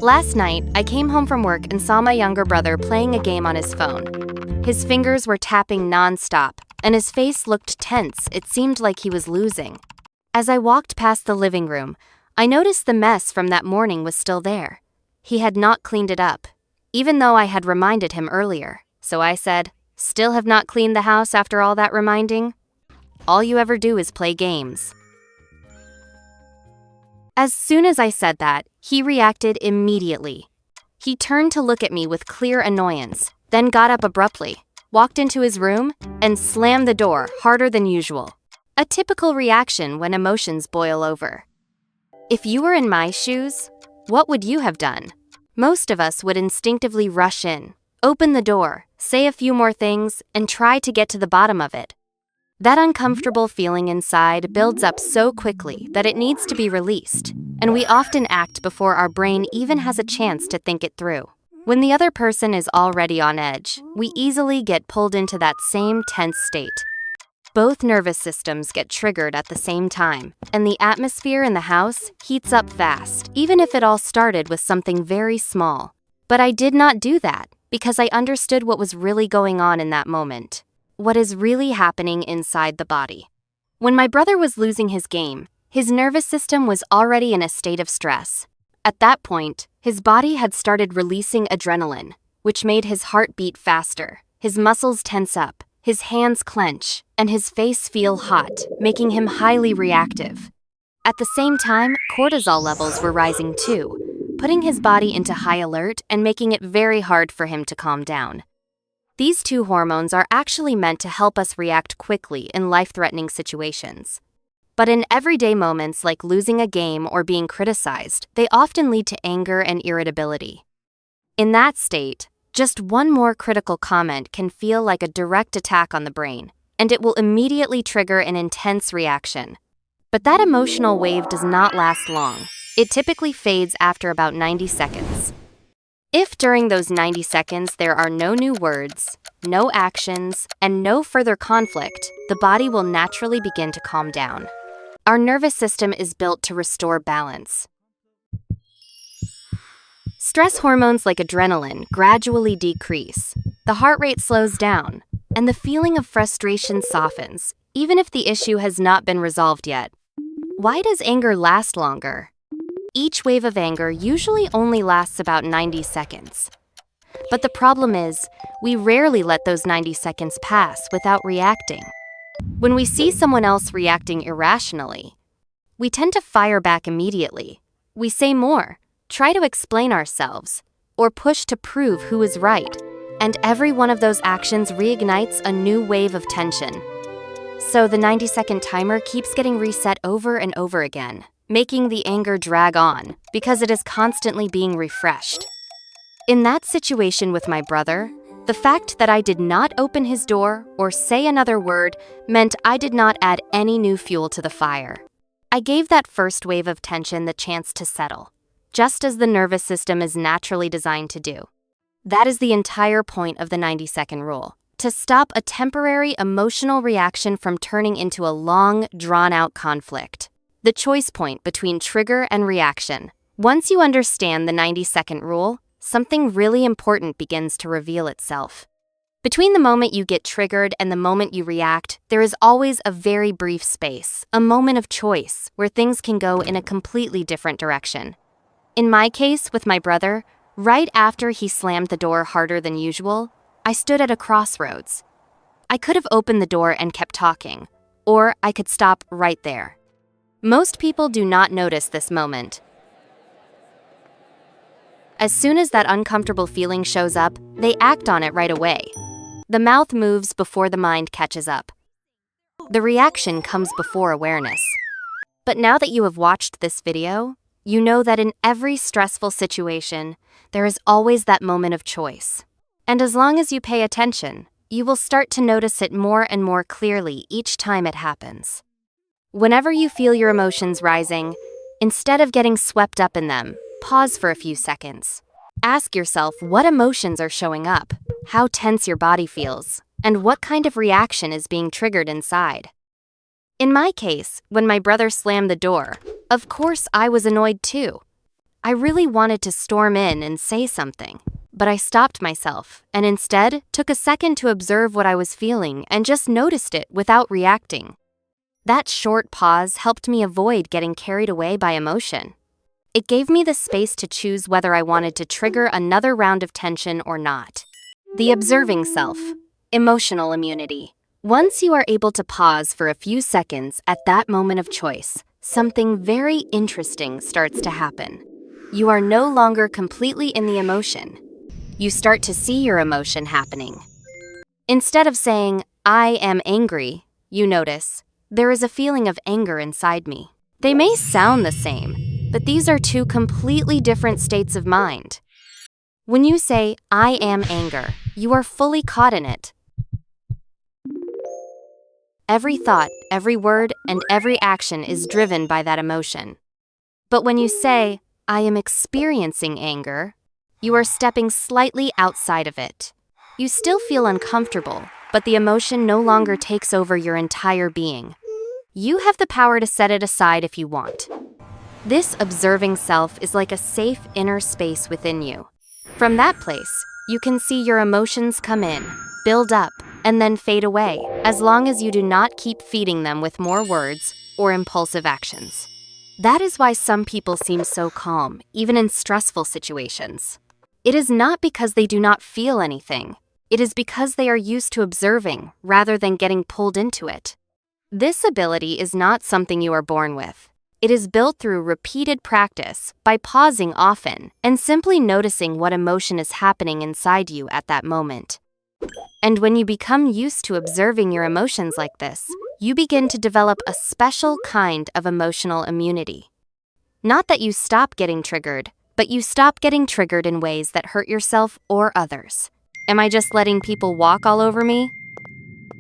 Last night, I came home from work and saw my younger brother playing a game on his phone. His fingers were tapping non-stop, and his face looked tense. It seemed like he was losing. As I walked past the living room, I noticed the mess from that morning was still there. He had not cleaned it up, even though I had reminded him earlier. So I said, "Still have not cleaned the house after all that reminding? All you ever do is play games." As soon as I said that, he reacted immediately. He turned to look at me with clear annoyance, then got up abruptly, walked into his room, and slammed the door harder than usual. A typical reaction when emotions boil over. If you were in my shoes, what would you have done? Most of us would instinctively rush in, open the door, say a few more things, and try to get to the bottom of it. That uncomfortable feeling inside builds up so quickly that it needs to be released, and we often act before our brain even has a chance to think it through. When the other person is already on edge, we easily get pulled into that same tense state. Both nervous systems get triggered at the same time, and the atmosphere in the house heats up fast, even if it all started with something very small. But I did not do that, because I understood what was really going on in that moment. What is really happening inside the body. When my brother was losing his game, his nervous system was already in a state of stress. At that point, his body had started releasing adrenaline, which made his heart beat faster, his muscles tense up, his hands clench, and his face feel hot, making him highly reactive. At the same time, cortisol levels were rising too, putting his body into high alert and making it very hard for him to calm down. These two hormones are actually meant to help us react quickly in life-threatening situations. But in everyday moments like losing a game or being criticized, they often lead to anger and irritability. In that state, just one more critical comment can feel like a direct attack on the brain, and it will immediately trigger an intense reaction. But that emotional wave does not last long. It typically fades after about 90 seconds. If during those 90 seconds there are no new words, no actions, and no further conflict, the body will naturally begin to calm down. Our nervous system is built to restore balance. Stress hormones like adrenaline gradually decrease, the heart rate slows down, and the feeling of frustration softens, even if the issue has not been resolved yet. Why does anger last longer? Each wave of anger usually only lasts about 90 seconds. But the problem is, we rarely let those 90 seconds pass without reacting. When we see someone else reacting irrationally, we tend to fire back immediately. We say more, try to explain ourselves, or push to prove who is right. And every one of those actions reignites a new wave of tension. So the 90-second timer keeps getting reset over and over again, making the anger drag on because it is constantly being refreshed. In that situation with my brother, the fact that I did not open his door or say another word meant I did not add any new fuel to the fire. I gave that first wave of tension the chance to settle, just as the nervous system is naturally designed to do. That is the entire point of the 90-second rule, to stop a temporary emotional reaction from turning into a long, drawn-out conflict. The choice point between trigger and reaction. Once you understand the 90-second rule, something really important begins to reveal itself. Between the moment you get triggered and the moment you react, there is always a very brief space, a moment of choice, where things can go in a completely different direction. In my case, with my brother, right after he slammed the door harder than usual, I stood at a crossroads. I could have opened the door and kept talking, or I could stop right there. Most people do not notice this moment. As soon as that uncomfortable feeling shows up, they act on it right away. The mouth moves before the mind catches up. The reaction comes before awareness. But now that you have watched this video, you know that in every stressful situation, there is always that moment of choice. And as long as you pay attention, you will start to notice it more and more clearly each time it happens. Whenever you feel your emotions rising, instead of getting swept up in them, pause for a few seconds. Ask yourself what emotions are showing up, how tense your body feels, and what kind of reaction is being triggered inside. In my case, when my brother slammed the door, of course I was annoyed too. I really wanted to storm in and say something, but I stopped myself and instead took a second to observe what I was feeling and just noticed it without reacting. That short pause helped me avoid getting carried away by emotion. It gave me the space to choose whether I wanted to trigger another round of tension or not. The observing self. Emotional immunity. Once you are able to pause for a few seconds at that moment of choice, something very interesting starts to happen. You are no longer completely in the emotion. You start to see your emotion happening. Instead of saying, "I am angry," you notice, "There is a feeling of anger inside me." They may sound the same, but these are two completely different states of mind. When you say, "I am anger," you are fully caught in it. Every thought, every word, and every action is driven by that emotion. But when you say, "I am experiencing anger," you are stepping slightly outside of it. You still feel uncomfortable, but the emotion no longer takes over your entire being. You have the power to set it aside if you want. This observing self is like a safe inner space within you. From that place, you can see your emotions come in, build up, and then fade away, as long as you do not keep feeding them with more words or impulsive actions. That is why some people seem so calm, even in stressful situations. It is not because they do not feel anything. It is because they are used to observing rather than getting pulled into it. This ability is not something you are born with. It is built through repeated practice by pausing often and simply noticing what emotion is happening inside you at that moment. And when you become used to observing your emotions like this, you begin to develop a special kind of emotional immunity. Not that you stop getting triggered, but you stop getting triggered in ways that hurt yourself or others. Am I just letting people walk all over me?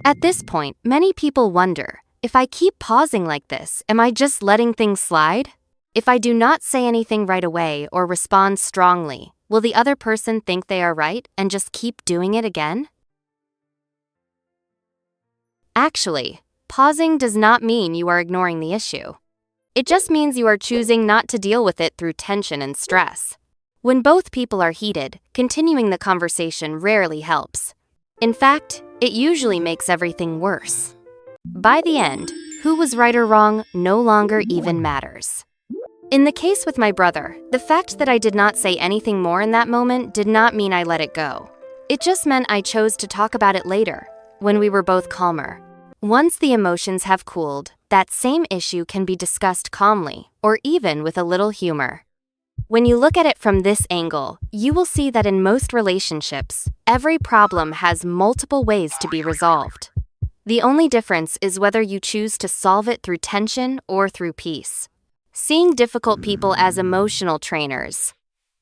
At this point, many people wonder, if I keep pausing like this, am I just letting things slide? If I do not say anything right away or respond strongly, will the other person think they are right and just keep doing it again? Actually, pausing does not mean you are ignoring the issue. It just means you are choosing not to deal with it through tension and stress. When both people are heated, continuing the conversation rarely helps. In fact, it usually makes everything worse. By the end, who was right or wrong no longer even matters. In the case with my brother, the fact that I did not say anything more in that moment did not mean I let it go. It just meant I chose to talk about it later, when we were both calmer. Once the emotions have cooled, that same issue can be discussed calmly, or even with a little humor. When you look at it from this angle, you will see that in most relationships, every problem has multiple ways to be resolved. The only difference is whether you choose to solve it through tension or through peace. Seeing difficult people as emotional trainers.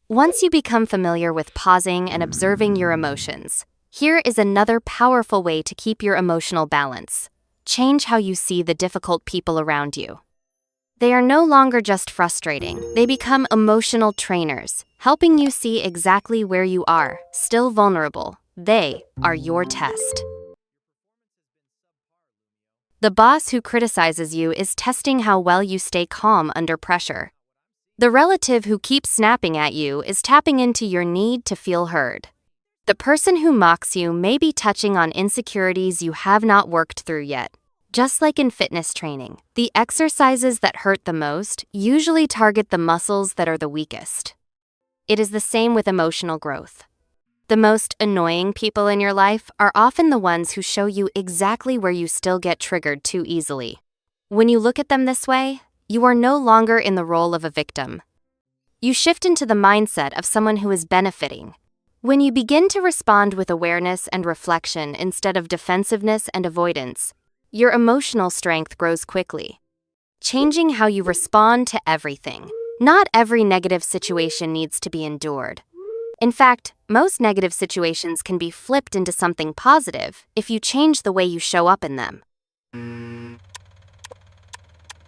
Once you become familiar with pausing and observing your emotions, here is another powerful way to keep your emotional balance. Change how you see the difficult people around you. They are no longer just frustrating, they become emotional trainers, helping you see exactly where you are, still vulnerable. They are your test. The boss who criticizes you is testing how well you stay calm under pressure. The relative who keeps snapping at you is tapping into your need to feel heard. The person who mocks you may be touching on insecurities you have not worked through yet. Just like in fitness training, the exercises that hurt the most usually target the muscles that are the weakest. It is the same with emotional growth. The most annoying people in your life are often the ones who show you exactly where you still get triggered too easily. When you look at them this way, you are no longer in the role of a victim. You shift into the mindset of someone who is benefiting. When you begin to respond with awareness and reflection instead of defensiveness and avoidance, your emotional strength grows quickly. Changing how you respond to everything. Not every negative situation needs to be endured. In fact, most negative situations can be flipped into something positive if you change the way you show up in them.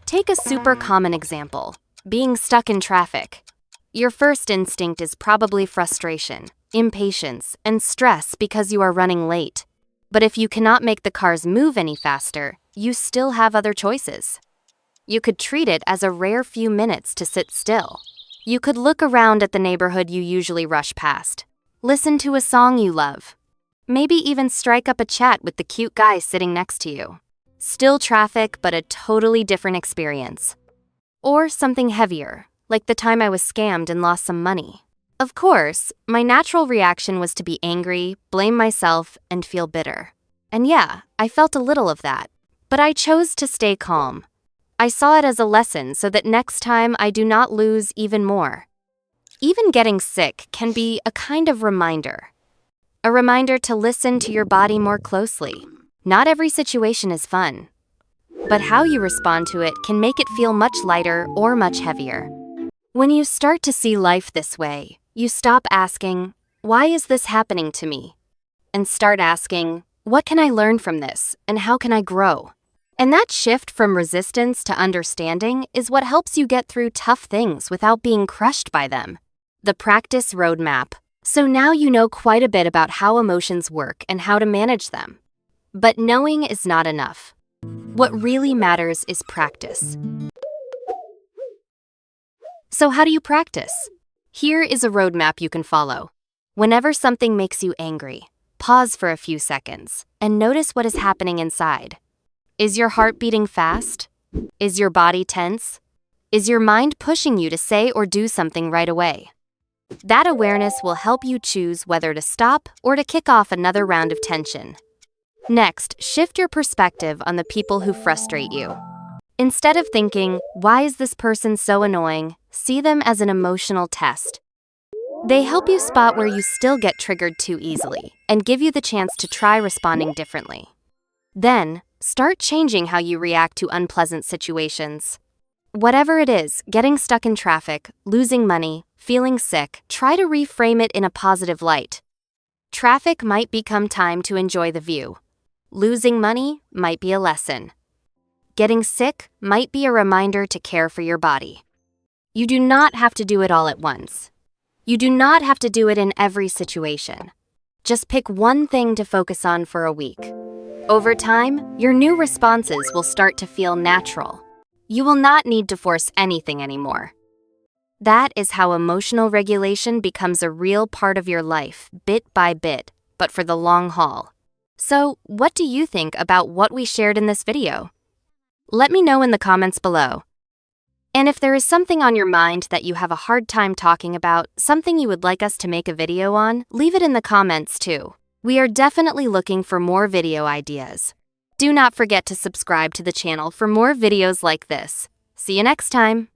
Take a super common example, being stuck in traffic. Your first instinct is probably frustration, impatience, and stress because you are running late. But if you cannot make the cars move any faster, you still have other choices. You could treat it as a rare few minutes to sit still. You could look around at the neighborhood you usually rush past. Listen to a song you love. Maybe even strike up a chat with the cute guy sitting next to you. Still traffic, but a totally different experience. Or something heavier, like the time I was scammed and lost some money. Of course, my natural reaction was to be angry, blame myself, and feel bitter. And yeah, I felt a little of that. But I chose to stay calm. I saw it as a lesson so that next time I do not lose even more. Even getting sick can be a kind of reminder. A reminder to listen to your body more closely. Not every situation is fun, but how you respond to it can make it feel much lighter or much heavier. When you start to see life this way, you stop asking, "Why is this happening to me?" and start asking, "What can I learn from this, and how can I grow?" And that shift from resistance to understanding is what helps you get through tough things without being crushed by them. The practice roadmap. So now you know quite a bit about how emotions work and how to manage them. But knowing is not enough. What really matters is practice. So how do you practice? Here is a roadmap you can follow. Whenever something makes you angry, pause for a few seconds and notice what is happening inside. Is your heart beating fast? Is your body tense? Is your mind pushing you to say or do something right away? That awareness will help you choose whether to stop or to kick off another round of tension. Next, shift your perspective on the people who frustrate you. Instead of thinking, "Why is this person so annoying?" see them as an emotional test. They help you spot where you still get triggered too easily and give you the chance to try responding differently. Then, start changing how you react to unpleasant situations. Whatever it is, getting stuck in traffic, losing money, feeling sick, try to reframe it in a positive light. Traffic might become time to enjoy the view. Losing money might be a lesson. Getting sick might be a reminder to care for your body. You do not have to do it all at once. You do not have to do it in every situation. Just pick one thing to focus on for a week. Over time, your new responses will start to feel natural. You will not need to force anything anymore. That is how emotional regulation becomes a real part of your life, bit by bit, but for the long haul. So, what do you think about what we shared in this video? Let me know in the comments below. And if there is something on your mind that you have a hard time talking about, something you would like us to make a video on, leave it in the comments too. We are definitely looking for more video ideas. Do not forget to subscribe to the channel for more videos like this. See you next time!